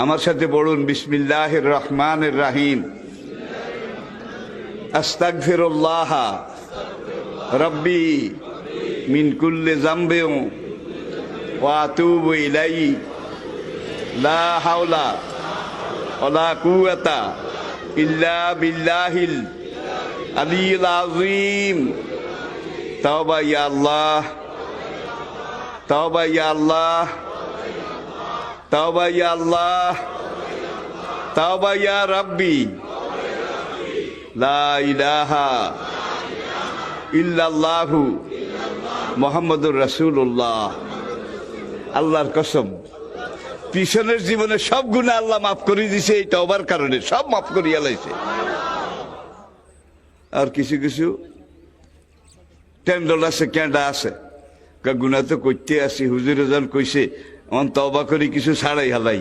আমার সাথে পড়ুন, বিসমিল্লাহির রহমানির রহিম। আস্তাগফিরুল্লাহ রব্বি মিন কুল্লি যামবিন ওয়া আতুবু ইলাইহি লা হাওলা ওয়ালা কুওয়াতা ইল্লা বিল্লাহিল আলিয়্যিল আযীম। তাওবা ইয়া আল্লাহ, তাওবা ইয়া আল্লাহ, তাওবা ইয়া আল্লাহ, তাওবা ইয়া রাব্বি, লা ইলাহা ইল্লাল্লাহু মুহাম্মাদুর রাসূলুল্লাহ। আল্লাহর কসম, পিছনের জীবনে সব গুনাহ আল্লাহ মাফ করে দিছে এই তওবার কারণে, সব মাফ করিয়া লাইছে। আর কিছু কিছু টেন্ডল আছে, কেন্ডা আছে, গুনাহ তো করতে আসি, হুজুরে যখন কইছে অন তওবা করি কিছু ছাড়াই হালাই।